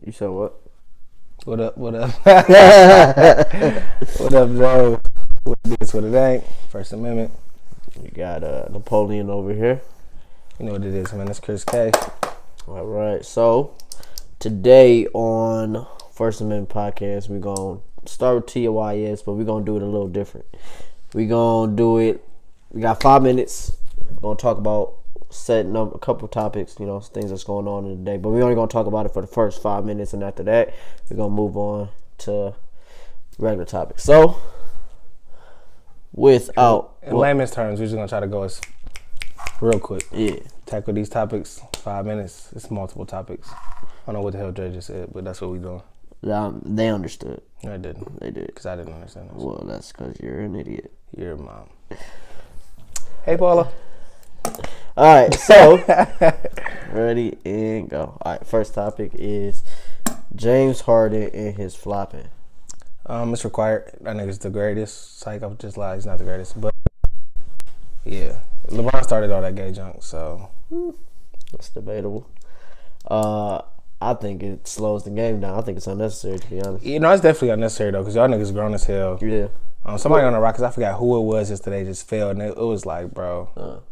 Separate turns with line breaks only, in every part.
You said what?
What up? What up, Joe? What it is, what it ain't. First Amendment.
You got Napoleon over here.
You know what it is, man. It's Chris K.
All right. So today on First Amendment Podcast, we're going to start with TYS, but we're going to do it a little different. We're going to do it. We got 5 minutes. We're going to talk about setting up a couple topics, things that's going on in the day. But we're only going to talk about it for the first 5 minutes, and after that, we're going to move on to regular topics. So,
in layman's terms, we're just going to try to go as real quick.
Yeah.
Tackle these topics, 5 minutes. It's multiple topics. I don't know what the hell Dre just said, but that's what we're doing.
They understood.
No, I didn't.
They did.
Because I didn't understand this.
Well, that's because you're an idiot.
You're a mom. Hey, Paula.
All right, so ready and go. All right, first topic is James Harden and his flopping.
It's required. That nigga's the greatest. Psych, I just lied. He's not the greatest, but yeah, LeBron started all that gay junk, so
that's debatable. I think it slows the game down. I think it's unnecessary, to be honest.
It's definitely unnecessary though, because y'all niggas grown as hell.
Yeah.
Somebody on the Rockets, I forgot who it was yesterday, just fell, and it was like, bro.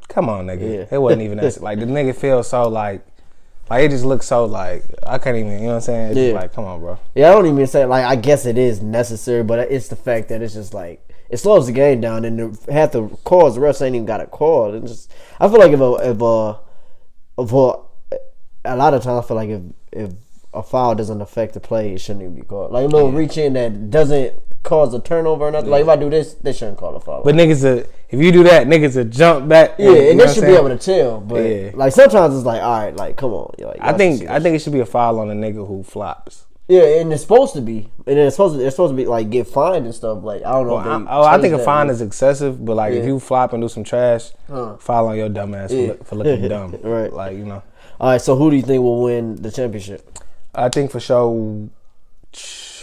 Come on, nigga. Yeah. It wasn't even that. Like, the nigga feels so, like, it just looks so, like, I can't even, you know what I'm saying? It's just like, come on, bro.
Yeah, I don't even say, like, I guess it is necessary, but it's the fact that it's just, like, it slows the game down, and half the calls, the refs ain't even got a call. It's just, I feel like if a lot of times I feel like if a foul doesn't affect the play, it shouldn't even be called. Like, a little reach in that doesn't cause a turnover or nothing. Like, if I do this, they shouldn't call a foul.
But if you do that, niggas will jump back.
Yeah, and they should be able to tell. But like sometimes it's like, all right, like come on. Like,
I think it should be a foul on a nigga who flops.
Yeah, and it's supposed to be, and it's supposed to be like get fined and stuff. Like I don't know.
I think a fine is excessive, but like if you flop and do some trash, foul on your dumb ass for looking dumb.
Right.
Like
All right, so who do you think will win the championship?
I think for sure,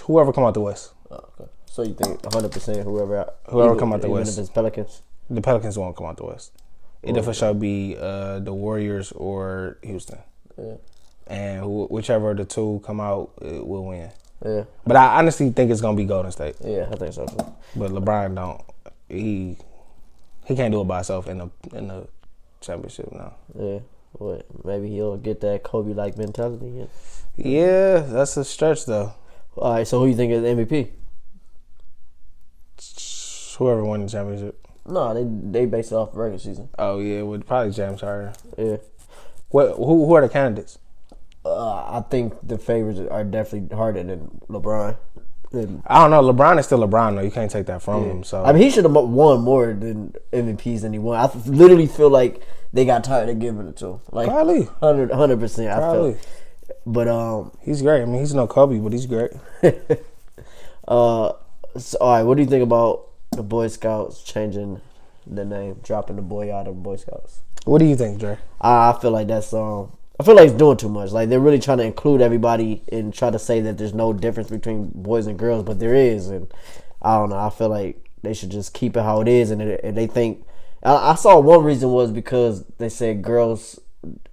whoever come out the West.
Oh, okay. So you think 100%
whoever come out the West.
Even if it's Pelicans?
The Pelicans won't come out the West. It'll for sure be the Warriors or Houston.
Yeah.
And whichever of the two come out, it will win.
Yeah.
But I honestly think it's gonna be Golden State.
Yeah, I think so too.
But LeBron don't. He can't do it by himself in the championship now.
Yeah. What? Maybe he'll get that Kobe-like mentality again.
Yeah, that's a stretch though.
All right, so who you think is the MVP?
Whoever won the championship.
No, they base it off the regular season.
Oh yeah, probably James Harden.
Yeah.
Who are the candidates?
I think the favorites are definitely Harden than LeBron.
I don't know. LeBron is still LeBron though. You can't take that from him. So
I mean, he should have won more than MVPs than he won. I literally feel like they got tired of giving it to him. Like
probably
100%. I feel. But
he's great. I mean, he's no Kobe, but he's great.
So, all right, what do you think about the Boy Scouts changing the name, dropping the boy out of Boy Scouts?
What do you think, Dre?
I feel like that's I feel like it's doing too much. Like they're really trying to include everybody and try to say that there's no difference between boys and girls, but there is. And I don't know. I feel like they should just keep it how it is. And they think I saw one reason was because they said girls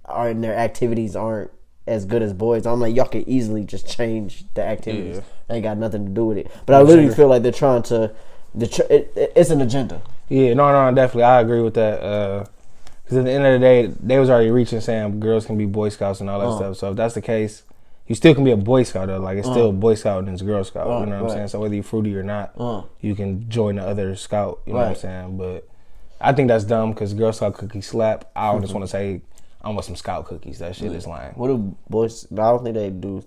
are in their activities aren't as good as boys. I'm like, y'all could easily just change the activities. Yeah. They ain't got nothing to do with it. But I literally feel like they're trying to. It's an agenda.
Yeah, no, definitely. I agree with that. Because at the end of the day, they was already reaching saying girls can be Boy Scouts and all that stuff. So if that's the case, you still can be a Boy Scout though. Like it's still Boy Scout and it's Girl Scout. You know what I'm saying? So whether you're fruity or not, you can join the other Scout. You know what I'm saying? But I think that's dumb because Girl Scout cookies slap. I just want to say I want some Scout cookies. That shit is lame.
What do boys? I don't think they do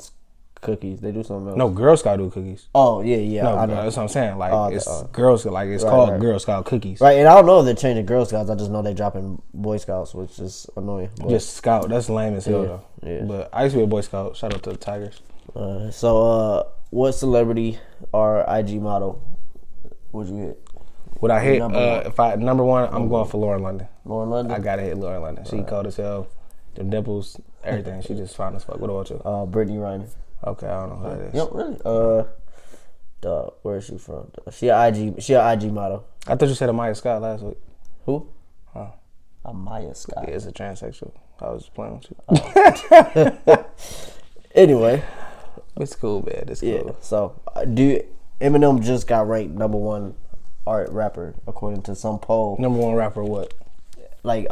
cookies. They do something else.
No, Girl Scout do cookies.
Oh yeah.
No,
I know.
That's what I'm saying. Like it's Girls. Like it's called Girl Scout cookies.
Right, and I don't know if they're changing Girl Scouts. I just know they're dropping Boy Scouts, which is annoying. But
just Scout. That's lame as hell though.
Yeah.
But I used to be a Boy Scout. Shout out to the Tigers.
So what celebrity or IG model would you hit?
Would I hit? Number one, I'm going for Lauren London.
Lauren London.
I gotta hit Lauren London. She cold as hell. Them dimples, everything. She just fine as fuck. What about you?
Brittany Reiner.
Okay, I don't know who that is.
Yep, really? Where is she from? She an IG model.
I thought you said Amaya Scott last week.
Who? Amaya Scott.
Yeah, it's a transsexual. I was just playing with you.
Anyway,
it's cool, man. It's
yeah.
cool.
So, Eminem just got ranked #1 art rapper according to some poll.
#1 rapper, what?
Like,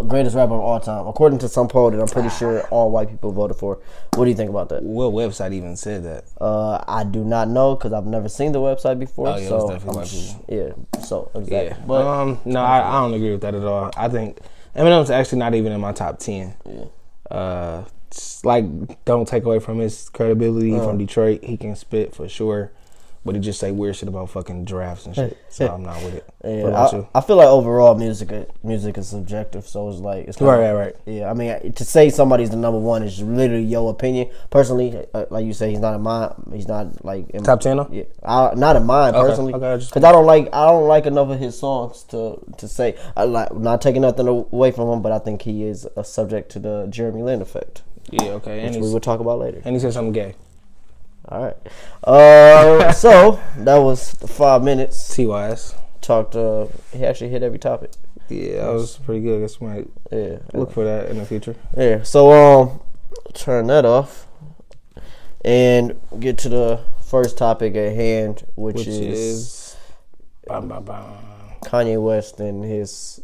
greatest rapper of all time, according to some poll that I'm pretty sure all white people voted for. What do you think about that?
What website even said that?
I do not know because I've never seen the website before.
Oh, yeah,
so
it's definitely white people.
Yeah, so exactly.
Yeah.
But
no, I don't agree with that at all. I think Eminem's actually not even in my top 10.
Yeah.
Like, don't take away from his credibility. From Detroit, he can spit for sure. But he just say weird shit about fucking giraffes and shit. So I'm not with it.
Yeah, I feel like overall music is subjective. So it's like it's
right.
Yeah, I mean, to say somebody's the #1 is literally your opinion. Personally, like you say, he's not in mine. He's not like in
top 10.
Yeah, not in mine personally. Because I don't like enough of his songs to say. I like not taking nothing away from him, but I think he is a subject to the Jeremy Lin effect.
Yeah, okay.
Which we will talk about later.
And he said something gay.
All right. So that was the 5 minutes.
T-Wise.
Talked. He actually hit every topic.
Yeah, that was pretty good. I guess we might look for that in the future.
Yeah. So turn that off and get to the first topic at hand, which is Kanye West and his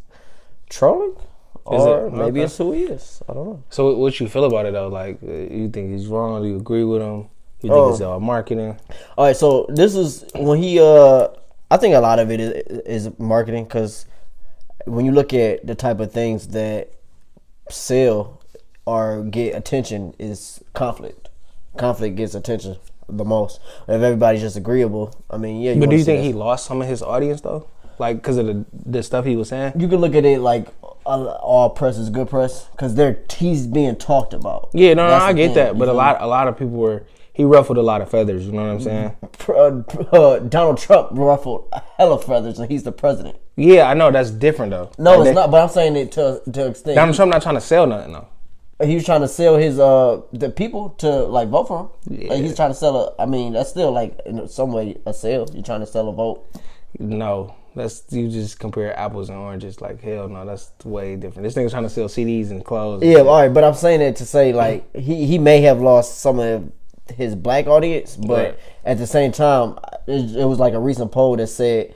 trolling. Or maybe it's who he is. I don't know.
So what you feel about it though? Like, you think he's wrong? Do you agree with him? You think it's all marketing? All
right, so this is when he. I think a lot of it is marketing because when you look at the type of things that sell or get attention is conflict. Conflict gets attention the most. If everybody's just agreeable, I mean, yeah.
But do you think he lost some of his audience though? Like, because of the stuff he was saying?
You can look at it like all press is good press because he's being talked about.
Yeah, no, I get that. But a lot of people he ruffled a lot of feathers, you know what I'm saying?
Donald Trump ruffled hella feathers and he's the president.
Yeah, I know, that's different though.
No, it's not, but I'm saying it to extent.
Donald Trump not trying to sell nothing though.
He was trying to sell his the people to like vote for him.
Yeah.
Like, he's trying to sell I mean, that's still like in some way a sale. You're trying to sell a vote.
No, you just compare apples and oranges. Like, hell no, that's way different. This nigga's trying to sell CDs and clothes.
Yeah, all right, but I'm saying that to say like he may have lost some of his black audience, but at the same time, it was like a recent poll that said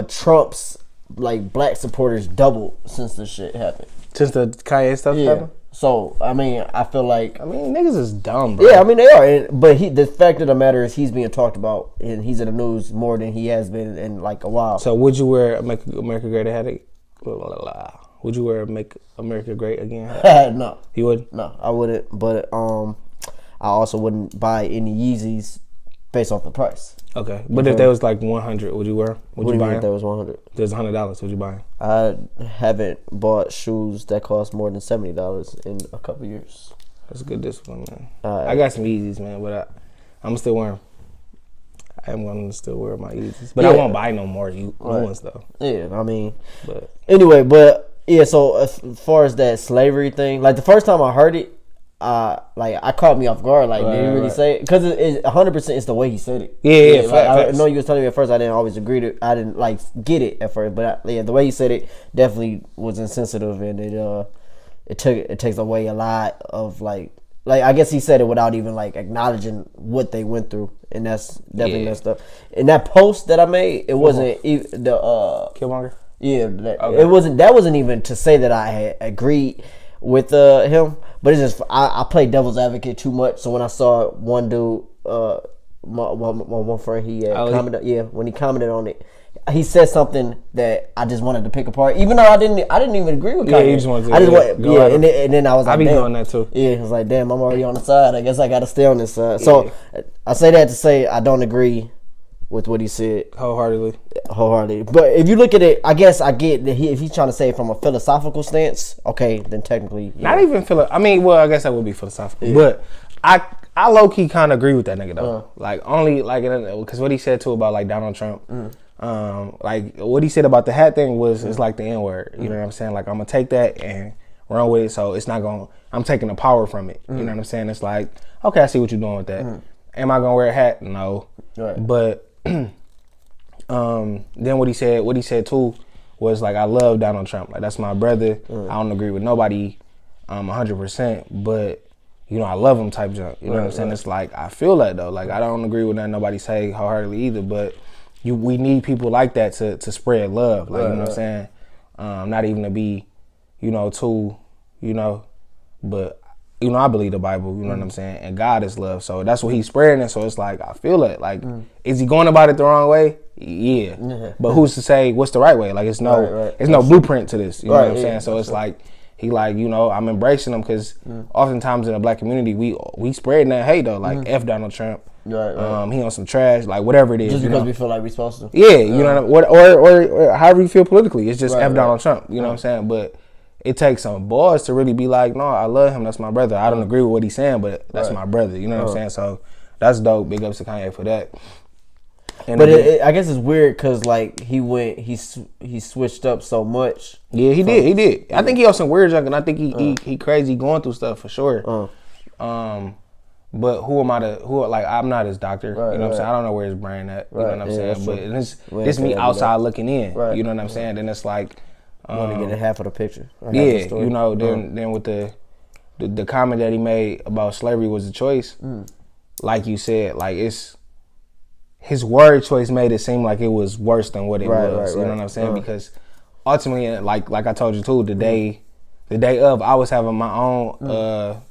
Trump's like black supporters doubled since this shit happened.
Since the Kanye stuff happened?
So, I mean, I feel like...
niggas is dumb, bro.
Yeah, I mean, they are. But the fact of the matter is he's being talked about and he's in the news more than he has been in like a while.
So, would you wear Make America Great Again? Would you wear Make America Great Again?
No.
You would?
No, I wouldn't. But I also wouldn't buy any Yeezys based off the price.
Okay. But if there was like 100, would you wear them?
Would you buy them? If there was 100?
There's $100, would you buy them?
I haven't bought shoes that cost more than $70 in a couple years.
That's a good discipline, man. I got some Yeezys, man, but I'm still wearing them. I am going to still wear my Yeezys. But I won't buy no more new ones, though.
Yeah, I mean... But anyway, yeah, so as far as that slavery thing, like the first time I heard it, I caught me off guard. Like, did he really say it? Because it 100% is the way he said it.
Yeah.
Like, I know you was telling me at first. I didn't always agree to. I didn't like get it at first, but the way he said it definitely was insensitive, and it takes away a lot of like I guess he said it without even like acknowledging what they went through, and that's definitely messed up. In that post that I made, it wasn't even the
Killmonger.
Yeah, it wasn't. That wasn't even to say that I had agreed with him, but it's just I play devil's advocate too much. So when I saw one dude, one friend, he commented. When he commented on it, he said something that I just wanted to pick apart, even though I didn't even agree with Kanye.
Yeah, you just wanted to.
And then I was like,
I be doing that too.
Yeah, I was like, damn, I'm already on the side. I guess I got to stay on this side. Yeah. So I say that to say I don't agree with what he said
wholeheartedly.
But if you look at it, I guess I get that if he's trying to say it from a philosophical stance, okay, then technically
not even I guess that would be philosophical. But I low key kind of agree with that nigga though. Like only like because what he said too about like Donald Trump, like what he said about the hat thing was it's like the N word. You know what I'm saying? Like I'm gonna take that and run with it. So it's not gonna. I'm taking the power from it. You know what I'm saying? It's like okay, I see what you're doing with that. Am I gonna wear a hat? No.
Right.
But then what he said too was like I love Donald Trump. Like that's my brother. I don't agree with nobody 100%, but I love him type junk. You know what I'm saying? It's like, I feel that though. Like, I don't agree with that nobody say wholeheartedly either, but we need people like that to spread love. Like, you know what I'm saying? Not even to be, too, but, I believe the Bible, you know what I'm saying? And God is love. So that's what he's spreading. And so it's like, I feel it. Like, is he going about it the wrong way? Yeah. But who's to say what's the right way? Like, it's no blueprint to this. You know what I'm saying? So it's like, he like, I'm embracing them because oftentimes in the black community, we spreading that hate though. Like, F Donald Trump. Right. He on some trash, like whatever it is.
Just because we feel like we're supposed to.
Yeah, you know what I mean? Or however you feel politically. It's just F Donald Trump. You know what I'm saying? But it takes some balls to really be like, no, I love him. That's my brother. I don't agree with what he's saying, but that's my brother. You know what I'm saying? So that's dope. Big ups to Kanye for that. And
but I guess it's weird because like he switched up so much.
Yeah, he did. I think he on some weird junk, and I think he crazy going through stuff for sure. But who am I I'm not his doctor. You know what I'm saying? I don't know where his brain at. You know what I'm saying? But this me outside looking in. You know what I'm saying? Then it's like,
I want to get half of the picture.
Then with the comment that he made about slavery was a choice. Like you said, like it's his word choice made it seem like it was worse than what it was. You know what I'm saying? Because ultimately, like I told you too, the day of, I was having my own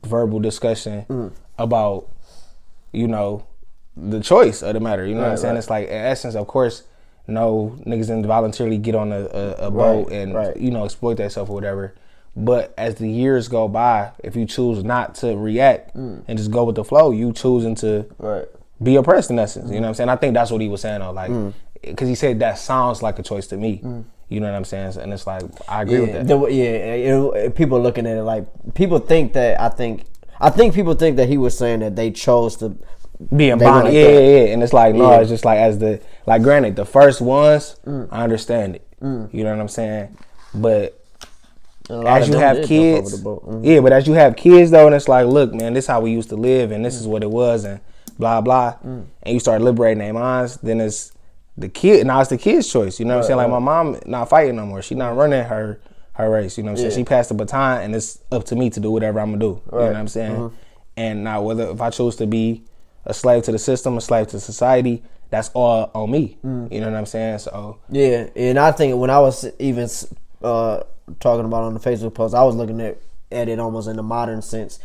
verbal discussion about, the choice of the matter. You know what I'm saying? It's like, in essence, of course, no niggas didn't voluntarily get on a boat and exploit themselves or whatever. But as the years go by, if you choose not to react and just go with the flow, you choosing to be oppressed in essence. You know what I'm saying? I think that's what he was saying though, like, because he said that sounds like a choice to me. You know what I'm saying? And it's like, I agree with that.
People looking at it like, people think that, I think people think that he was saying that they chose to
be in bondage. And it's like, no, it's just like, granted, the first ones, I understand it. You know what I'm saying? But as you have kids, but as you have kids though, and it's like, look, man, this is how we used to live, and this is what it was, and blah blah, and you start liberating their minds, then it's the kid. Now it's the kid's choice. You know what I'm saying? Like, my mom not fighting no more. She not running her race. You know what I'm saying? She passed the baton, and it's up to me to do whatever I'm gonna do. You know what I'm saying? And now whether if I choose to be a slave to the system, a slave to society, that's all on me. You know what I'm saying? So
and I think when I was even talking about on the Facebook post, I was looking at it almost in the modern sense,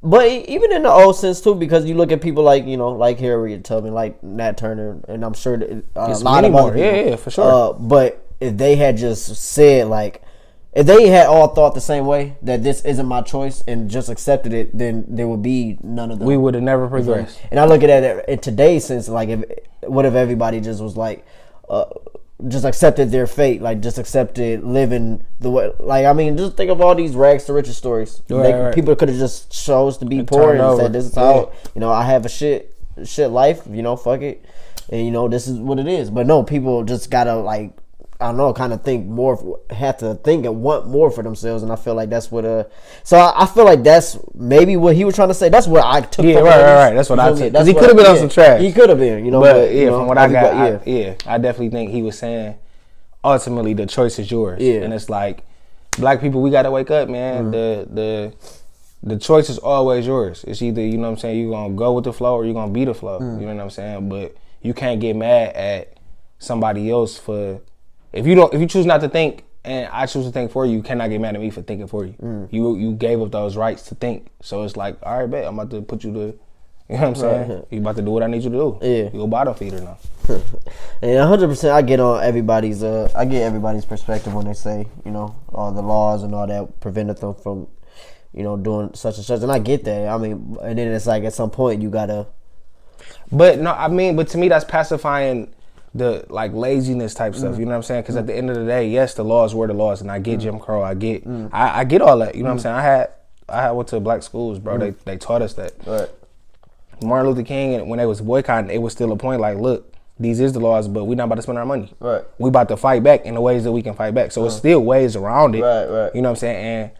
but even in the old sense too, because you look at people like, like Harriet Tubman, like Nat Turner, and I'm sure that, a lot of other people.
For sure.
But if they had just said, like, if they had all thought the same way, that this isn't my choice, and just accepted it, then there would be none of them.
We would have never progressed.
And I look at it in today's sense, like, what if everybody just was like, just accepted their fate, like just accepted living the way, like, I mean, just think of all these rags to riches stories. People could have just chose to be poor and said, this is how, I have a shit life, fuck it, and this is what it is. But no, people just gotta, like, I don't know, kind of think more, have to think and want more for themselves, and I feel like that's what so I feel like that's maybe what he was trying to say. That's what I took.
Right. That's what I took. Because he could have been on some trash.
He could have been,
But from what I got, I definitely think he was saying, ultimately the choice is yours. And it's like, black people, we gotta wake up, man. The choice is always yours. It's either, you know what I'm saying, you're gonna go with the flow or you're gonna be the flow. You know what I'm saying? But you can't get mad at somebody else for. If you choose not to think, and I choose to think for you, you cannot get mad at me for thinking for you. You gave up those rights to think. So it's like, all right, bet, I'm about to put you to, you know what I'm saying? You about to do what I need you to do. You a bottom feeder now.
And 100%, I get everybody's perspective when they say, all the laws and all that prevented them from, doing such and such. And I get that. I mean, and then it's like, at some point you gotta.
But to me that's pacifying the, like, laziness type stuff, you know what I'm saying? Because at the end of the day, yes, the laws were the laws, and I get Jim Crow, I get all that, you know what I'm saying? I went to black schools, bro. They taught us that. Martin Luther King, and when they was boycotting, it was still a point like, look, these is the laws, but we're not about to spend our money. We about to fight back in the ways that we can fight back. So it's still ways around it. You know what I'm saying? And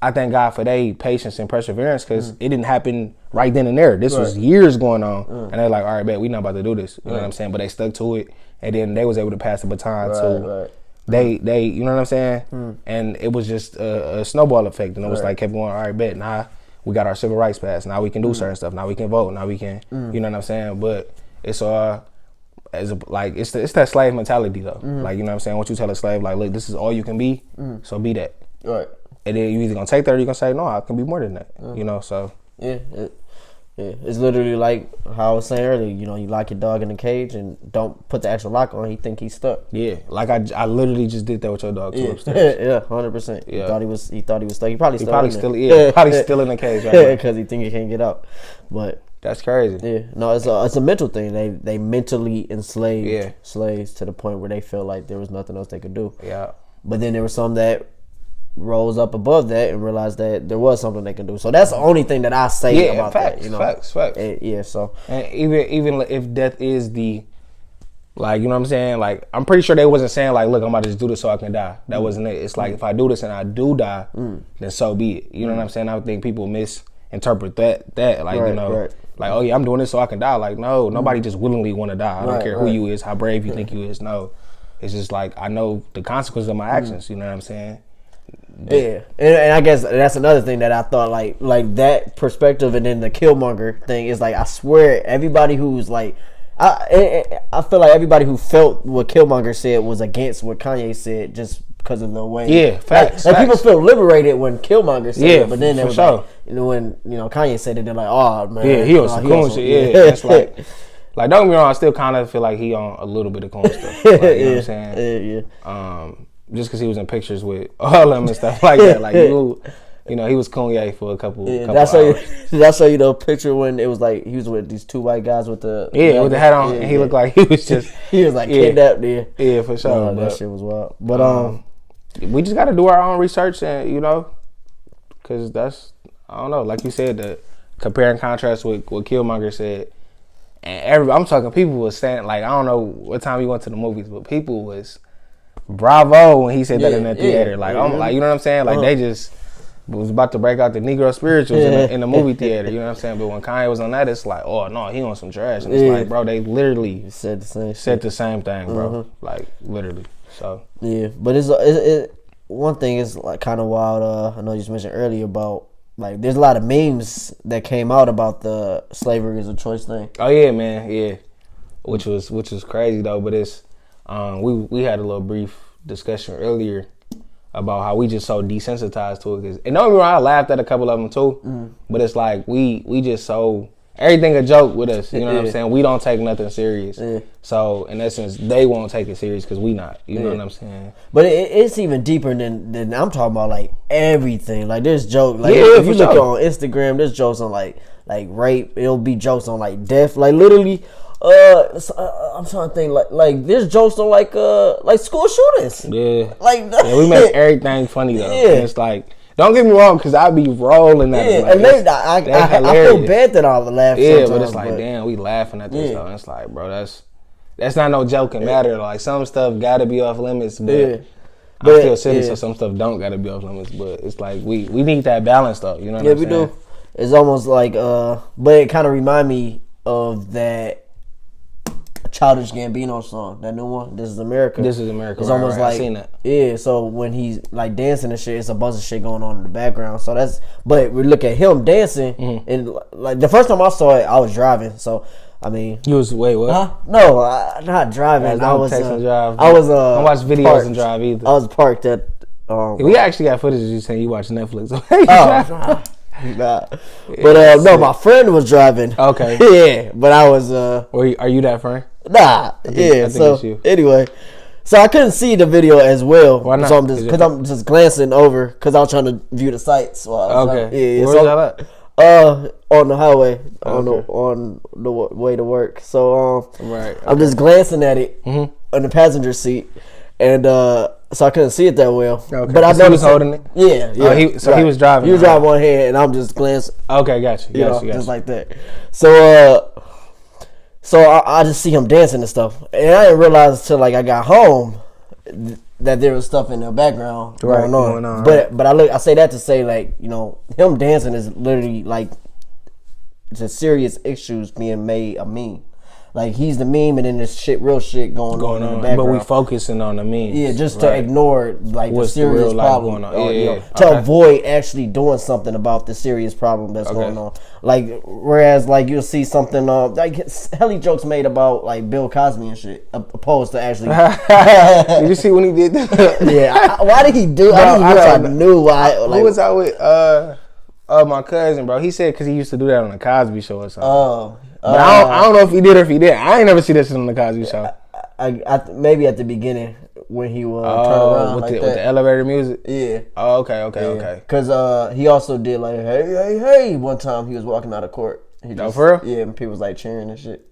I thank God for their patience and perseverance, because it didn't happen right then and there. This was years going on, and they're like, all right, bet, we not about to do this. You know what I'm saying? But they stuck to it, and then they was able to pass the baton to they, you know what I'm saying? And it was just a snowball effect, and it was like, kept going, all right, bet, now we got our civil rights passed. Now we can do certain stuff. Now we can vote. Now we can, you know what I'm saying? But it's it's that slave mentality though. Like, you know what I'm saying? Once you tell a slave, like, look, this is all you can be, so be that.
Right.
And then you either gonna take that or you gonna say, no, I can be more than that. You know, so.
Yeah. It's literally like how I was saying earlier. You know, you lock your dog in a cage and don't put the actual lock on. He think he's stuck.
Yeah, like I literally just did that with your dog too upstairs.
Yeah, 100%. Yeah, he thought he was stuck. He probably
still still in the cage right now
because he think he can't get out. But
that's crazy.
Yeah, no, it's a mental thing. They mentally enslaved slaves to the point where they felt like there was nothing else they could do.
Yeah,
but then there was some that rose up above that and realized that there was something they can do. So that's the only thing that I say about that. You know, facts. Yeah. So
and even if death is the, like, you know what I'm saying, like, I'm pretty sure they wasn't saying like, look, I'm about to just do this so I can die. That wasn't it. It's like, if I do this and I do die, then so be it. You know what I'm saying? I think people misinterpret that like, you know, like, oh yeah, I'm doing this so I can die. Like, no, nobody just willingly want to die. I don't care who you is, how brave you think you is. No, it's just like, I know the consequences of my actions. You know what I'm saying?
Yeah, and I guess that's another thing that I thought like that perspective, and then the Killmonger thing is like, I swear everybody who's like, I feel like everybody who felt what Killmonger said was against what Kanye said just because of the way.
Yeah, facts.
Like people feel liberated when Killmonger said it, but then they
for
was
sure.
like, you know, when Kanye said it, they're like, oh man,
yeah, he on some cool shit. Yeah, it's like don't get me wrong, I still kind of feel like he on a little bit of cool stuff. Like, you know what I'm saying?
Yeah.
Just because he was in pictures with all of them and stuff like that. Like, you know, he was Kanye for a couple hours.
Did I show you the picture when it was like he was with these two white guys with the
with the hat on, and he looked like he was just
he was like kidnapped there.
Yeah, for sure.
That shit was wild. But
we just got to do our own research, and you know, because that's, I don't know, like you said, the compare and contrast with what Killmonger said, and I'm talking, people was saying, like, I don't know what time we went to the movies, but people was bravo when he said that in the theater. Like, I'm like, you know what I'm saying? Like, they just was about to break out the Negro spirituals in the movie theater. You know what I'm saying? But when Kanye was on that, it's like, oh no, he on some trash. And it's like, bro, they literally said the same thing, bro. Like, literally. So
yeah, but it's one thing is like kind of wild. I know you just mentioned earlier about like there's a lot of memes that came out about the slavery is a choice thing.
Oh yeah, man, yeah. Which was crazy though, but it's we had a little brief discussion earlier about how we just so desensitized to it. And don't get me wrong, I laughed at a couple of them too, but it's like we just so, everything a joke with us, you know what I'm saying? We don't take nothing serious. So in essence, they won't take it serious because we not, you know what I'm saying?
But it's even deeper than I'm talking about, like everything. Like there's jokes, like if you look on Instagram, there's jokes on like rape, it'll be jokes on like death, like literally. I'm trying to think like there's jokes on like school shootings. Yeah, like
we make everything funny though. Yeah, and it's like, don't get me wrong, because I be rolling at it. Like,
and I feel bad that I laugh.
Yeah, but it's like, damn, we laughing at this stuff. And it's like, bro, that's not no joking matter. Like some stuff gotta be off limits, but I'm still silly, so some stuff don't gotta be off limits. But it's like we need that balance though. You know what I'm saying? Yeah, we do.
It's almost like but it kind of remind me of that Childish Gambino song, that new one, This Is America.
This Is America.
It's almost like,
I seen that.
Yeah, so when he's like dancing and shit, it's a bunch of shit going on in the background. So but we look at him dancing, and like the first time I saw it, I was driving. So I mean,
you was wait what?
Huh? No, not driving. I was
texting drive.
I was
I watch videos
parked.
And drive either.
I was parked at.
We actually got footage of you saying you watch Netflix.
Nah. But no, my friend was driving.
Okay.
Yeah, but I was.
Are you that friend?
Nah. I think so anyway, so I couldn't see the video as well.
Why not?
So I'm just glancing over because I was trying to view the sites.
Okay. Where's that
at? On the highway, on the way to work. So
right. Okay.
I'm just glancing at it on the passenger seat, and so I couldn't see it that well. Okay. But I know
he was holding it.
Yeah.
He was driving.
He was driving one hand, and I'm just glancing.
Okay, gotcha.
Just like that. So I just see him dancing and stuff, and I didn't realize until like I got home that there was stuff in the background going on. But I say that to say, like, you know, him dancing is literally like just serious issues being made a meme. Like he's the meme, and then there's real shit going on in the background.
But we focusing on the memes.
Yeah, just to ignore like
what's
the serious
real life
problem,
going on. Yeah,
to avoid actually doing something about the serious problem that's going on. Like whereas like you'll see something like helly jokes made about like Bill Cosby and shit, opposed to actually.
Did you see when he did that?
Yeah, why did he do? I knew why. Like,
who was out with my cousin, bro? He said because he used to do that on the Cosby Show or something.
Oh.
But I don't know if he did or if he did. I ain't never see this on the Cosby Show.
I maybe at the beginning when he would turn around
with
like
with the elevator music.
Yeah.
Oh, okay.
Because he also did like hey one time he was walking out of court.
For real?
Yeah, and people was like cheering and shit.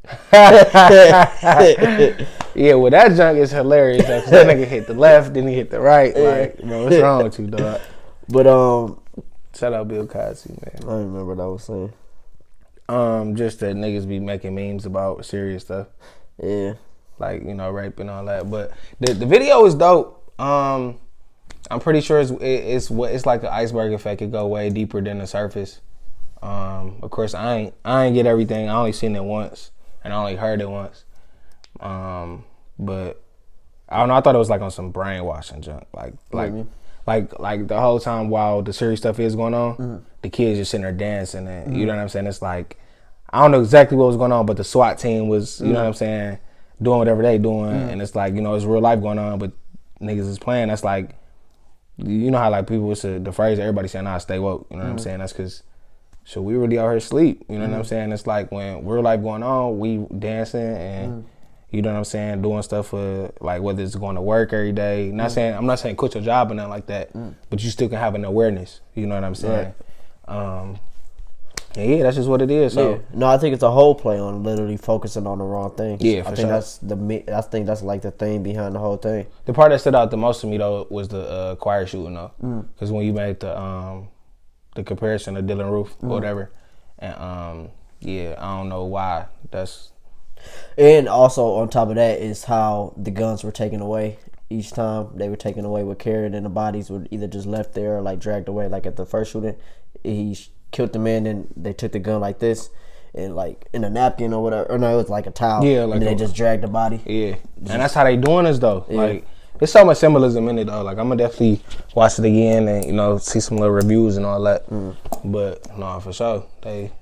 Yeah, well that junk is hilarious though, cause that nigga hit the left, then he hit the right. Like, bro, what's wrong with you, dog?
But
shout out Bill Cosby, man.
I don't remember what I was saying.
Just that niggas be making memes about serious stuff.
Yeah.
Like, rape and all that. But the video is dope. I'm pretty sure it's like an iceberg effect. It go way deeper than the surface. Of course I ain't get everything. I only seen it once and I only heard it once. But I don't know, I thought it was like on some brainwashing junk. Like the whole time while the serious stuff is going on, the kids just sitting there dancing and you know what I'm saying? It's like I don't know exactly what was going on, but the SWAT team was, you know what I'm saying, doing whatever they doing, and it's like, it's real life going on, but niggas is playing. That's like, you know how like people would say the phrase everybody saying, "Nah, stay woke." You know what I'm saying? That's because, so we really out here asleep. You know what I'm saying? It's like when real life going on, we dancing and you know what I'm saying, doing stuff for like whether it's going to work every day. I'm not saying quit your job or nothing like that, but you still can have an awareness. You know what I'm saying? Right. Yeah, that's just what it is. So
no, I think it's a whole play on literally focusing on the wrong thing.
Yeah,
I think that's like the thing behind the whole thing.
The part that stood out the most to me though was the choir shooting though, because when you made the comparison of Dylan Roof or whatever, and yeah, I don't know why that's.
And also on top of that is how the guns were taken away. Each time they were taken away with carried, and the bodies were either just left there or like dragged away. Like at the first shooting, he killed the man, and they took the gun like this, and like in a napkin or whatever. Or no, it was like a towel.
Yeah, like
and they just dragged the body.
Yeah, and that's how they doing this though. Yeah. Like there's so much symbolism in it though. Like I'm gonna definitely watch it again and see some little reviews and all that. But no, for sure they.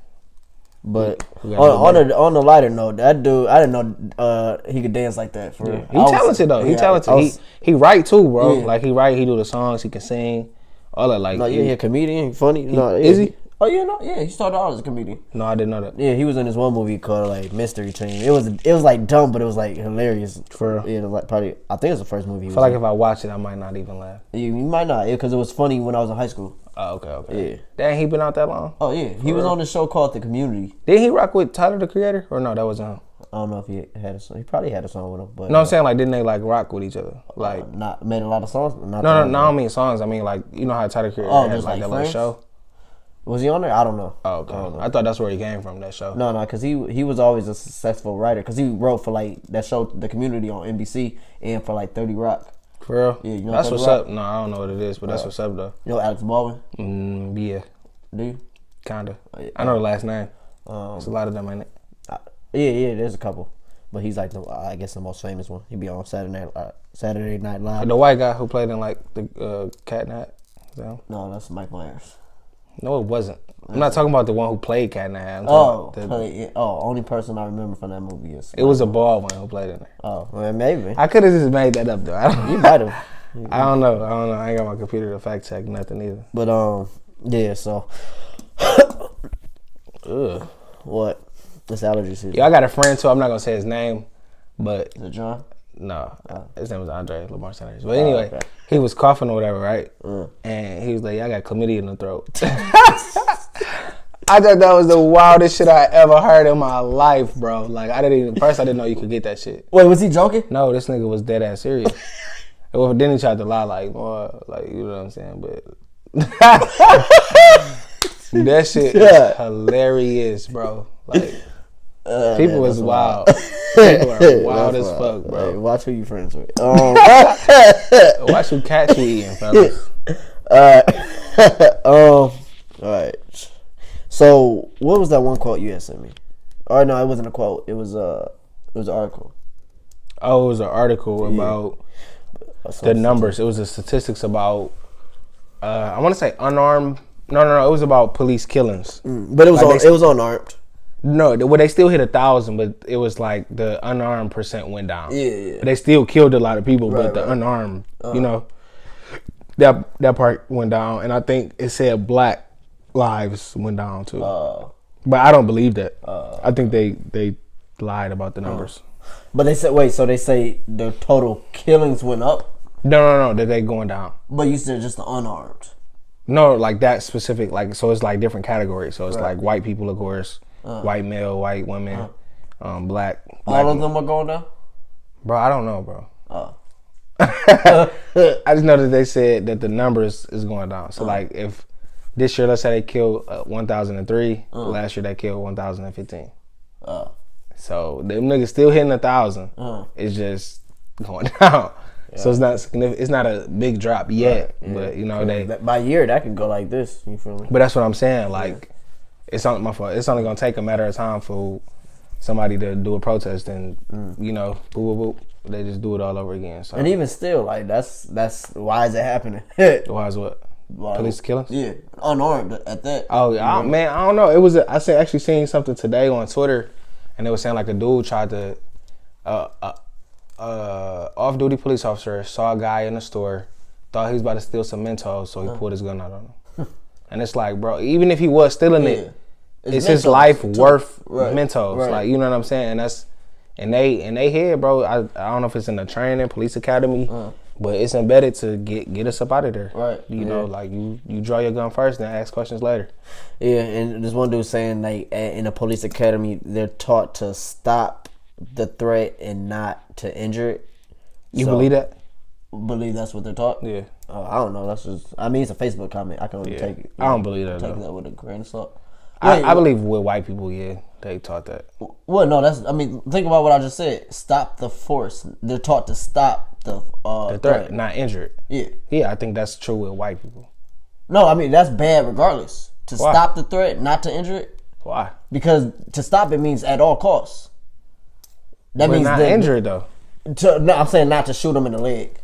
But on the lighter note, that dude, I didn't know he could dance like that. For
He talented though. He talented. He write too, bro. Yeah. Like he write. He do the songs. He can sing. All that. Like
he a comedian. Funny.
Is he?
Oh yeah, no, yeah. He started out as a comedian.
No, I didn't know that.
Yeah, he was in this one movie called like Mystery Team. It was like dumb, but it was like hilarious.
For real?
Yeah, it was like probably I think it was the first movie.
I feel like if I watch it, I might not even laugh.
You might not, because it was funny when I was in high school.
Oh, okay.
Yeah.
Dang, he been out that long?
Oh yeah, he was on this show called The Community.
Did he rock with Tyler the Creator, or no? That wasn't him.
I don't know if he had a song. He probably had a song with him, but
no, I'm saying like didn't they like rock with each other? Like
not made a lot of songs.
No, I don't mean songs. I mean like you know how Tyler the Creator had like that little show.
Was he on there? I don't know.
Oh, okay. I thought that's where he came from, that show.
No, because he was always a successful writer. Because he wrote for like that show, The Community on NBC, and for like 30 Rock.
For real?
Yeah, you know
that's what's up. No, I don't know what it is, but that's what's up though.
You know Alex Baldwin?
Yeah.
Do you?
Kinda. I know the last name. There's a lot of them, ain't it?
Yeah, there's a couple. But he's like I guess the most famous one. He be on Saturday Night Live.
The white guy who played in like the Cat in the Hat.
No, that's Mike Myers.
No, it wasn't. I'm not talking about the one who played Cat in the Hat.
Only person I remember from that movie is.
It was a bald one who played in there.
Oh, well, maybe.
I could have just made that up though.
You might have.
I don't know. I ain't got my computer to fact check nothing either.
But yeah. So. What? It's allergy season.
Yeah, I got a friend too. I'm not gonna say his name, but.
Is it John?
No, his name was Andre Lamar Sanders. But anyway, he was coughing or whatever, right? And he was like, "I got chlamydia in the throat." I thought that was the wildest shit I ever heard in my life, bro. Like I didn't know you could get that shit.
Wait, was he joking?
No, this nigga was dead ass serious. Well, then he tried to lie, like, more, like you know what I'm saying, but that shit is hilarious, bro. Like. People is wild. People are wild as fuck, bro.
Hey, watch who you friends with.
Watch who cats you eating, fellas.
All right. So, what was that one quote you had sent me? Or no, it wasn't a quote. It was was an article.
Oh, it was an article about the numbers. It was the statistics about. I want to say unarmed. No. It was about police killings.
But it was it was unarmed.
No, well, they still hit 1,000, but it was like the unarmed percent went down.
Yeah.
But they still killed a lot of people, but the unarmed, that part went down, and I think it said Black lives went down too. But I don't believe that. I think they lied about the numbers.
But they said so they say the total killings went up.
No, that they going down.
But you said just the unarmed.
No, like that specific, like so it's like different categories. So it's like white people, of course. White male, white women, black.
All of them are going down?
Bro, I don't know, bro. I just know that they said that the numbers is going down. So like if this year, let's say they killed 1,003, last year they killed 1,015. So them niggas still hitting 1,000. It's just going down. Yeah. So it's not significant. It's not a big drop yet, but you know they
by year that can go like this. You feel me?
But that's what I'm saying. Like it's not my fault. It's only gonna take a matter of time for somebody to do a protest, and you know, boop, boop, boop, they just do it all over again. So.
And even still, like that's why is it happening?
Why is what? Like, police killings?
Yeah, unarmed at that.
Oh man, I don't know. It was actually seen something today on Twitter, and they was saying like a dude tried to off-duty police officer saw a guy in the store, thought he was about to steal some Mentos, so he pulled his gun out on him. And it's like, bro, even if he was stealing it, it's his life worth Mentos. Right. Like, you know what I'm saying? And that's and they head, bro. I don't know if it's in the training, police academy, but it's embedded to get us up out of there.
Right.
You know, like you draw your gun first, then ask questions later.
Yeah, and there's one dude saying like in the police academy they're taught to stop the threat and not to injure it.
You believe that?
Believe that's what they're taught?
Yeah.
I don't know. That's just. I mean, it's a Facebook comment. I can only take it.
I don't believe that.
Take that with a grain of salt.
I believe with white people, yeah, they taught that.
Well, no, that's. I mean, think about what I just said. Stop the force. They're taught to stop the
threat, not injure it.
Yeah.
Yeah, I think that's true with white people.
No, I mean that's bad regardless. Why? Stop the threat, not to injure it.
Why?
Because to stop it means at all costs. That means
not injure it though.
No, I'm saying not to shoot them in the leg.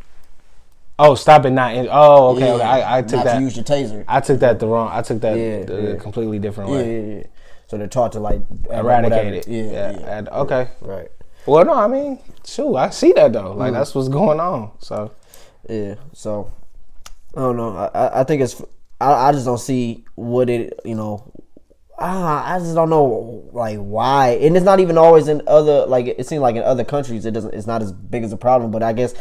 Oh, stop it! Not in. Oh, okay. I took
not
that.
To use your taser.
I took that the wrong. I took that the completely different way.
Yeah. So they're taught to like
eradicate it.
Yeah.
Okay.
Right.
Well, no, I mean, shoot, I see that though. Like that's what's going on. So.
Yeah. So I don't know. I think it's. I just don't see what it. You know. I just don't know like why, and it's not even always in other like it seems like in other countries it's not as big as a problem. But I guess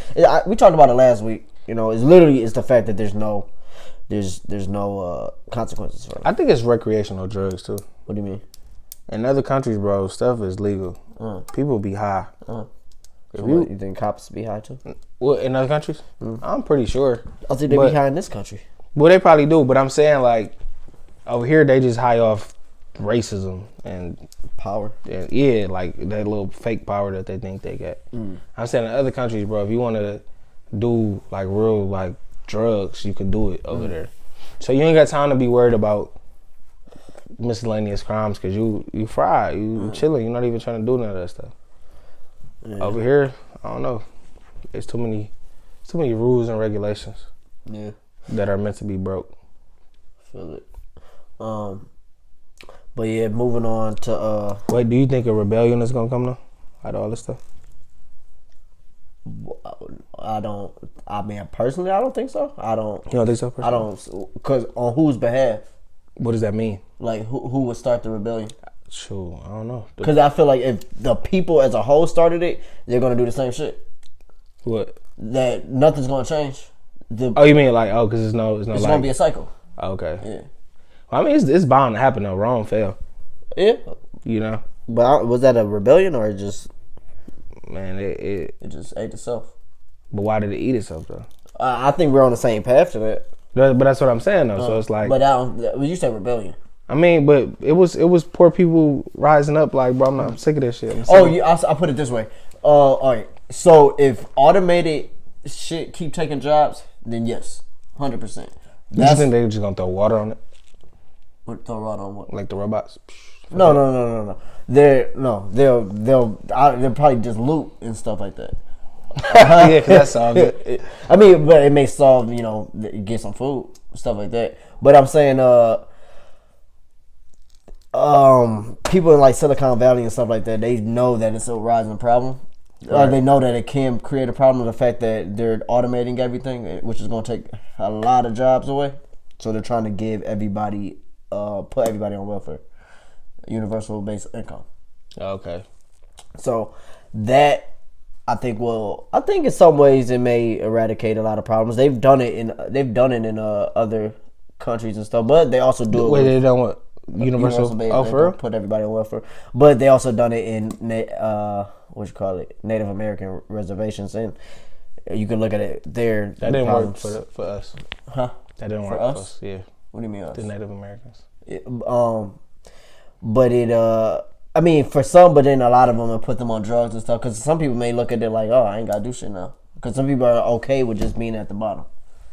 we talked about it last week. You know, it's the fact that there's no consequences for it.
I think it's recreational drugs too.
What do you mean?
In other countries, bro, stuff is legal. People be high.
So you think cops be high too?
Well, in other countries, I'm pretty sure.
I think they be high in this country.
Well, they probably do, but I'm saying like over here they just high off racism and
power.
Yeah, like that little fake power that they think they get. I'm saying in other countries, bro, if you want to do like real like drugs, you can do it over there. So you ain't got time to be worried about miscellaneous crimes because you fried, you chilling, you're not even trying to do none of that stuff. Over here, I don't know. It's too many rules and regulations.
Yeah, that
are meant to be broke.
Feel it. But yeah, moving on to
Wait, do you think a rebellion is gonna come though? Out of all this stuff?
I don't. I mean, personally, I don't think so. I don't.
You don't think so? Personally?
I don't. Because on whose behalf?
What does that mean?
Like who would start the rebellion?
Sure, I don't know.
Because I feel like if the people as a whole started it, they're gonna do the same shit.
What?
That nothing's gonna change.
You mean like because it's
gonna be a cycle.
Okay.
Yeah.
I mean, it's bound to happen though. Rome fell.
Yeah.
You know.
But was that a rebellion or just?
Man, it
just ate itself.
But why did it eat itself though?
I think we're on the same path to that.
But that's what I'm saying though. So it's like.
But you said rebellion.
I mean, but it was poor people rising up. Like, bro, I'm sick of this shit.
I put it this way. All right. So if automated shit keep taking jobs, then yes, 100%.
You think they're just gonna throw water on it?
Throw water on what?
Like the robots.
No. They'll probably just loot and stuff like that.
Yeah, because that solves it.
I mean, but it may solve, get some food, stuff like that. But I'm saying, people in like Silicon Valley and stuff like that, they know that it's a rising problem. Right. They know that it can create a problem. The fact that they're automating everything, which is going to take a lot of jobs away. So they're trying to give everybody, put everybody on welfare, universal basic income.
Okay.
So that I think in some ways it may eradicate a lot of problems. They've done it in other countries and stuff, but they also do it.
Wait, they don't want universal welfare?
Put everybody on welfare, but they also done it in Native American reservations, and you can look at it there.
That didn't work for us.
Huh?
That didn't work for us. Yeah.
What do you mean us?
The Native Americans.
But it I mean, for some, but then a lot of them will put them on drugs and stuff. Because some people may look at it like, oh, I ain't got to do shit now. Because some people are okay with just being at the bottom.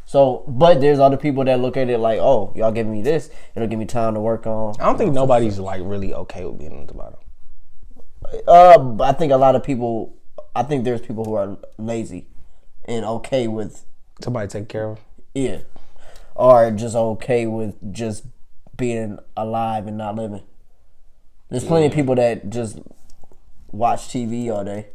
So, but there's other people that look at it like, oh, y'all giving me this. It'll give me time to work on.
I don't think nobody's like really okay with being at the bottom.
I think a lot of people, there's people who are lazy and okay with.
Somebody take care of them?
Yeah. Or just okay with just being alive and not living. There's plenty of people that just watch TV all day.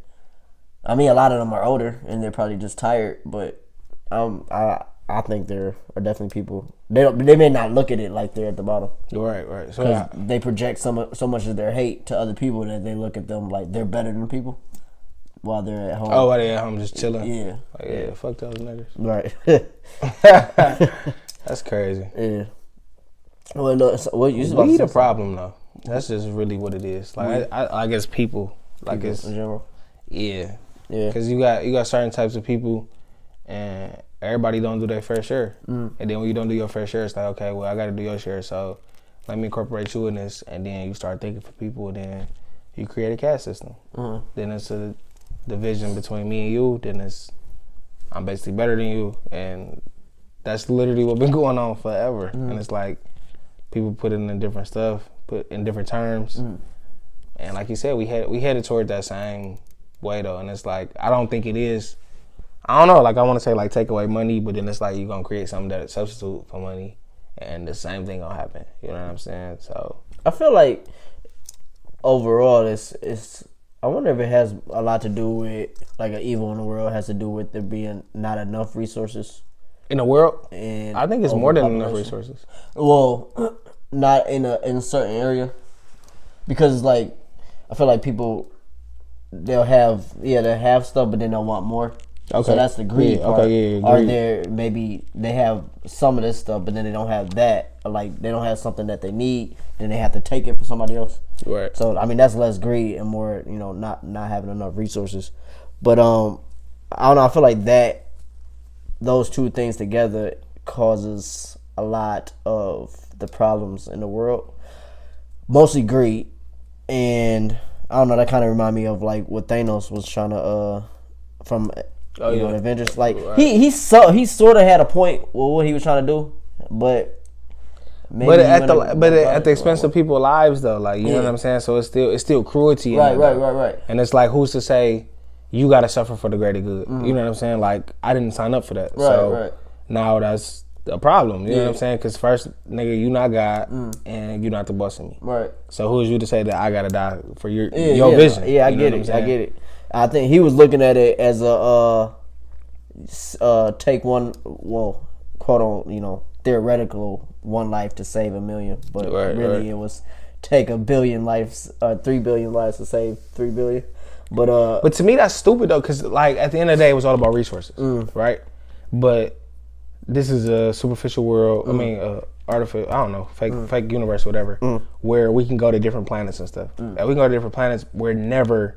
I mean, a lot of them are older and they're probably just tired. But I think there are definitely people. They may not look at it like they're at the bottom.
Right.
So they project so much of their hate to other people that they look at them like they're better than people while they're at home.
Oh, while they're at home just chilling.
Yeah.
Like, yeah. Fuck those niggas.
Right.
That's crazy.
Yeah. Well, look, so what you
we the problem though. That's just really what it is. Like I guess people like
people
it's
in general.
Yeah.
Yeah.
Because you got certain types of people, and everybody don't do their fair share. And then when you don't do your fair share, it's like, okay, well, I got to do your share, so let me incorporate you in this. And then you start thinking for people, and then you create a caste system. Then it's a division between me and you. Then it's I'm basically better than you, and that's literally what's been going on forever. And it's like people put it in different stuff, put in different terms, and like you said, we headed toward that same way though. And it's like I don't think it is. I don't know. Like I want to say like take away money, but then it's like you're gonna create something that substitute for money, and the same thing gonna happen. You know what I'm saying? So
I feel like overall, it's. I wonder if it has a lot to do with like an evil in the world has to do with there being not enough resources
in the world.
And
I think it's more than enough resources.
Well, not in a certain area, because like I feel like people they'll have stuff, but then they'll want more. Okay. So that's the greed part.
Okay, yeah,
or maybe they have some of this stuff, but then they don't have that. Or like they don't have something that they need, then they have to take it from somebody else.
Right.
So I mean that's less greed and more, not having enough resources. But I don't know. I feel like that those two things together causes a lot of the problems in the world. Mostly greed, and I don't know. That kind of remind me of like what Thanos was trying to from. Avengers. Like right. he sort of had a point with what he was trying to do, but
at the expense of people's lives though. Like you know what I'm saying. So it's still cruelty.
Right.
And it's like who's to say you got to suffer for the greater good? You know what I'm saying? Like I didn't sign up for that. Right. Now that's a problem. You know what I'm saying? Because first, nigga, you not God, and you not the boss of me. Right. So who is you to say that I gotta die for your vision?
Yeah, I get it. I think he was looking at it as a take one, well, quote on, theoretical one life to save 1 million, but really it was take 1 billion lives, 3 billion lives to save 3 billion. But
to me that's stupid though, because like at the end of the day it was all about resources, right? But this is a superficial world. I mean, artificial. I don't know, fake universe, or whatever, where we can go to different planets and stuff. And we can go to different planets where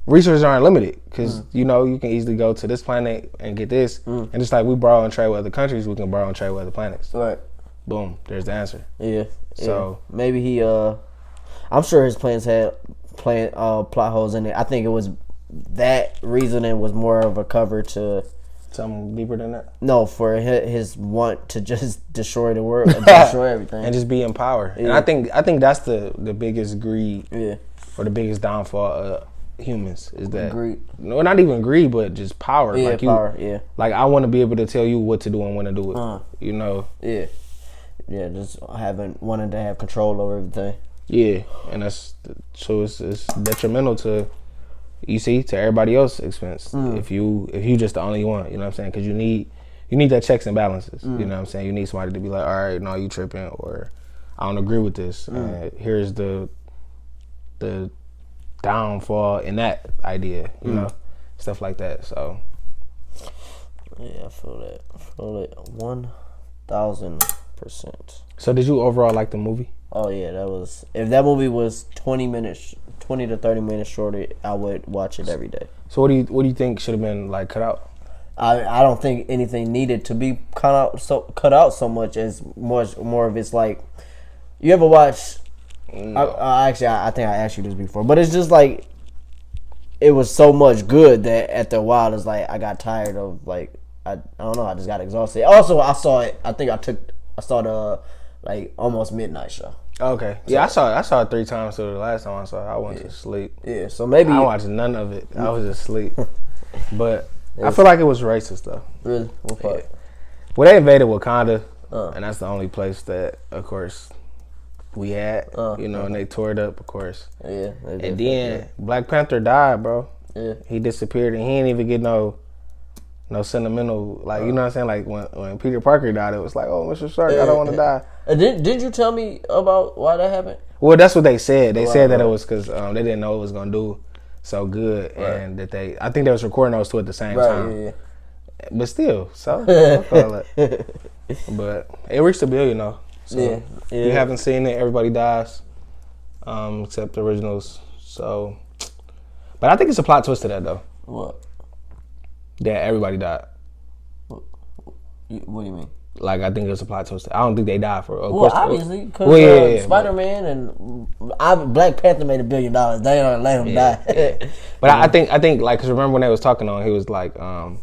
resources aren't limited, because you can easily go to this planet and get this, and just like we borrow and trade with other countries, we can borrow and trade with other planets.
Right.
Boom. There's the answer.
Yeah.
So
maybe he. I'm sure his plans had plot holes in it. I think it was that reasoning was more of a cover to
Something deeper than that?
No, for his want to just destroy the world, destroy everything,
and just be in power. Yeah. And I think that's the biggest greed, or the biggest downfall of humans is that
greed.
No, not even greed, but just power.
Yeah,
like
power. Yeah,
like I want to be able to tell you what to do and when to do it. You know.
Yeah, yeah, just wanting to have control over everything.
Yeah, and it's detrimental to. You see, to everybody else's expense. If you just the only one, you know what I'm saying? Because you need that checks and balances. You know what I'm saying? You need somebody to be like, all right, no, you tripping, or I don't agree with this. Here's the downfall in that idea. You know, stuff like that. So
yeah, I feel that. I feel it 1,000%.
So did you overall like the movie?
Oh yeah, if that movie was 20 to 30 minutes shorter, I would watch it every day.
So what do you think should have been like cut out?
I don't think anything needed to be cut out so much as more of it's like, you ever watch? No. I think I asked you this before, but it's just like it was so much good that after a while it's like I got tired of like I don't know, I just got exhausted. Also, I saw it. I think I saw the like Almost Midnight show.
Okay. Yeah, so, I saw it 3 times. So the last time I saw it, I went to sleep.
Yeah, so maybe
I watched none of it. I was asleep. But I feel like it was racist though.
Really? What part?
Yeah. Well, they invaded Wakanda, and that's the only place that, of course, we had. You know, and they tore it up, of course.
Yeah.
And then Black Panther died, bro. Yeah. He disappeared, and he didn't even get no sentimental, like, you know what I'm saying? Like, when Peter Parker died, it was like, oh, Mr. Stark, I don't want to die.
Did you tell me about why that happened?
Well, that's what they said. They said that it was because they didn't know it was going to do so good, and that I think they was recording those 2 at the same time. Yeah. But still, so, but it reached $1 billion, though. So, if you haven't seen it, everybody dies, except the originals. So, but I think it's a plot twist to that, though.
What?
That everybody died.
What do you mean?
Like, I think it was a plot twist. I don't think they died for it.
Well, obviously, because Spider-Man and Black Panther made $1 billion. They don't let him die.
But I think like, because remember when they was talking on, he was like, how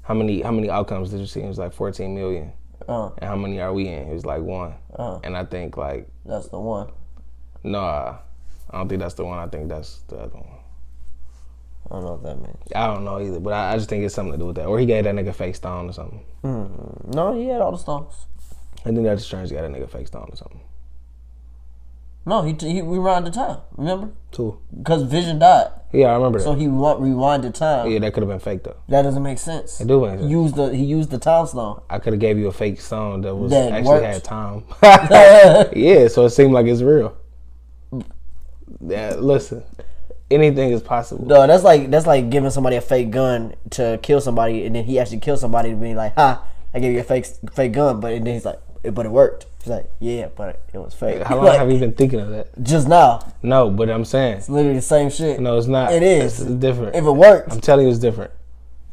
many outcomes did you see? It was like 14 million. And how many are we in? It was like 1. And I think like
that's the one.
No, I don't think that's the one. I think that's the other one.
I don't know what that means.
I don't know either, but I just think it's something to do with that. Or he gave that nigga fake stone or something.
No, he had all the stones.
I think that Strange got that nigga fake stone or something.
No, he rewinded time. Remember?
Too.
Because Vision died.
Yeah, I remember that.
So he rewinded time.
Yeah, that could have been fake though.
That doesn't make sense.
It do make sense.
He used the time stone.
I could have gave you a fake stone that was
that
actually
worked.
had time. Yeah, so it seemed like it's real. Yeah, listen. Anything is possible.
No, that's like giving somebody a fake gun to kill somebody, and then he actually kills somebody and being like, "Ha, I gave you a fake gun," but then he's like, "But it worked." He's like, "Yeah, but it was fake."
How long have you been thinking of that?
Just now.
No, but I'm saying
it's literally the same shit.
No, it's not.
It is.
It's different.
If it works,
I'm telling you, it's different.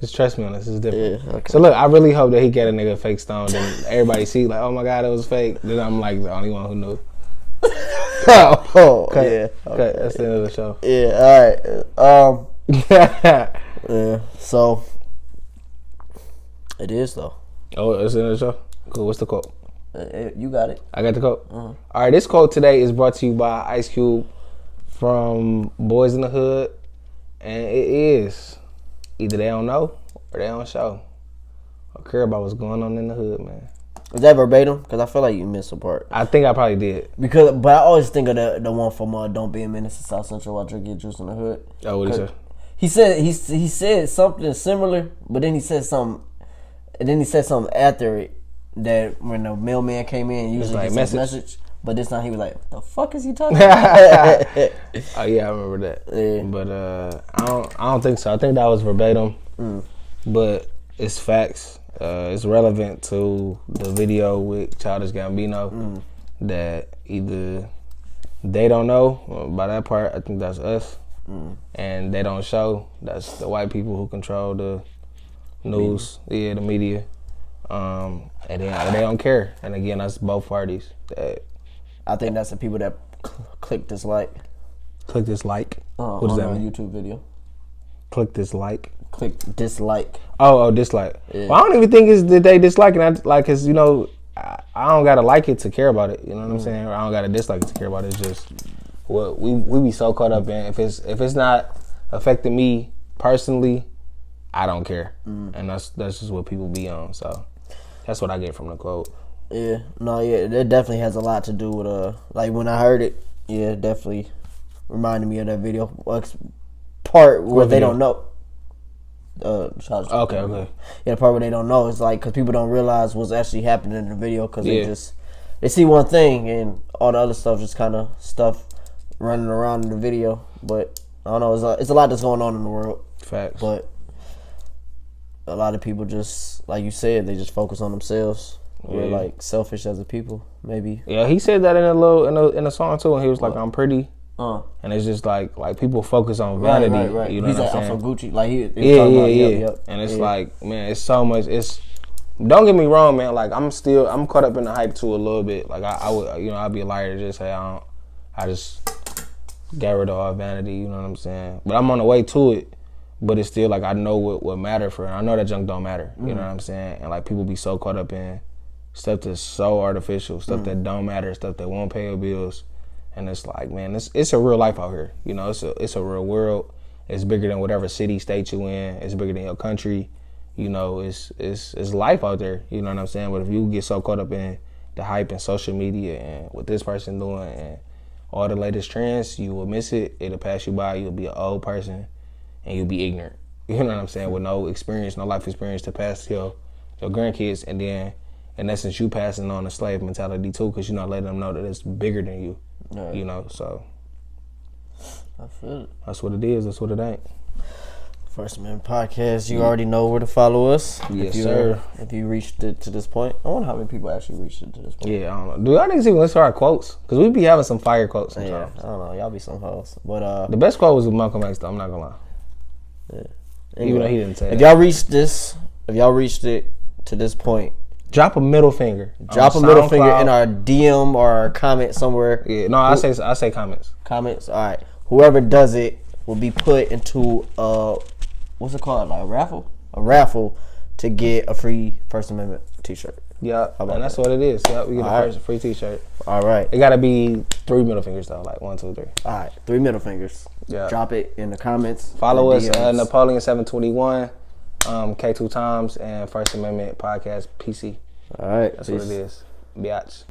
Just trust me on this. It's different.
Yeah, okay.
So look, I really hope that he get a nigga fake stone. Then everybody see like, oh my god, it was fake. Then I'm like the only one who knew.
Yeah.
Okay. That's the end of the show.
Yeah. All right. Yeah. So it is though.
Oh, it's the end of the show. Cool. What's the quote?
You got it.
I got the quote. All right. This quote today is brought to you by Ice Cube from Boys in the Hood, and it is either they don't know or they don't show or care about what's going on in the hood, man.
Is that verbatim? Because I feel like you missed a part.
I think I probably did.
But I always think of the one from Don't Be a Menace to South Central while drinking juice in the hood.
Oh, what he said?
He said something similar, but then he said something, and then he said something after it that when the mailman came in, usually
like
gets a message. But this time he was like, "What the fuck is he talking about?"
Oh yeah, I remember that.
Yeah.
But I don't think so. I think that was verbatim. But it's facts. It's relevant to the video with Childish Gambino that either they don't know, by that part I think that's us, and they don't show, that's the white people who control the news, the media, and they don't care. And again, that's both parties.
I think that's the people that click dislike.
Click dislike? What does that mean?
YouTube video.
Click dislike.
Click dislike.
Oh, dislike.
Yeah.
Well, I don't even think it's that they dislike it. Cause you know, I don't gotta like it to care about it. You know what I'm saying? Or I don't gotta dislike it to care about it. It's just what we be so caught up in. If it's not affecting me personally, I don't care. And that's just what people be on. So that's what I get from the quote.
Yeah, it definitely has a lot to do with like when I heard it, it definitely reminded me of that video part where they don't know.
Okay.
Yeah, the part where they don't know is like because people don't realize what's actually happening in the video because they see one thing and all the other stuff just kind of stuff running around in the video. But I don't know, it's a lot that's going on in the world.
Facts.
But a lot of people just, like you said, they just focus on themselves. We're like selfish as a people, maybe.
Yeah, he said that in a song too, and he was like, "I'm pretty." And it's just like people focus on vanity.
Right.
You know
He's
what I'm
like,
saying?
I'm from Gucci. Like he
Yep. And it's like, man, it's so much. Don't get me wrong, man. Like I'm caught up in the hype too a little bit. Like I would, I'd be a liar to just say I just got rid of all vanity. You know what I'm saying? But I'm on the way to it. But it's still like I know what matter for it. I know that junk don't matter. You know what I'm saying? And like people be so caught up in stuff that's so artificial, stuff that don't matter, stuff that won't pay your bills. And it's like, man, it's a real life out here. It's a real world. It's bigger than whatever city, state you in. It's bigger than your country. It's life out there. You know what I'm saying? But if you get so caught up in the hype and social media and what this person doing and all the latest trends, you will miss it. It'll pass you by. You'll be an old person and you'll be ignorant. You know what I'm saying? With no experience, no life experience to pass to your grandkids, and then in essence you passing on a slave mentality too, because you're not letting them know that it's bigger than you. Right. So
I feel it.
That's what it is. That's what it ain't.
First Amendment Podcast. You already know where to follow us.
Yes, sir.
If you reached it to this point, I wonder how many people actually reached it to this point.
Yeah, I don't know. Do y'all niggas even listen to our quotes? Because we be having some fire quotes sometimes.
Yeah, I don't know. Y'all be some hoes. But
the best quote was with Malcolm X, though. I'm not gonna lie.
Yeah.
Anyway, even though he didn't say that.
If y'all reached it to this point,
drop a middle finger.
Drop a middle finger in our DM or our comment somewhere.
Yeah, no, I say comments.
Comments. All right. Whoever does it will be put into what's it called? Like a raffle. A raffle to get a free First Amendment T-shirt.
Yeah, and that's what it is. Yeah, we get a free T-shirt.
All right.
It gotta be 3 middle fingers though, like 1, 2, 3.
All right, 3 middle fingers. Yeah. Drop it in the comments.
Follow us, Napoleon721, K2 Times, and First Amendment Podcast PC.
All right.
That's what it is. Biatch.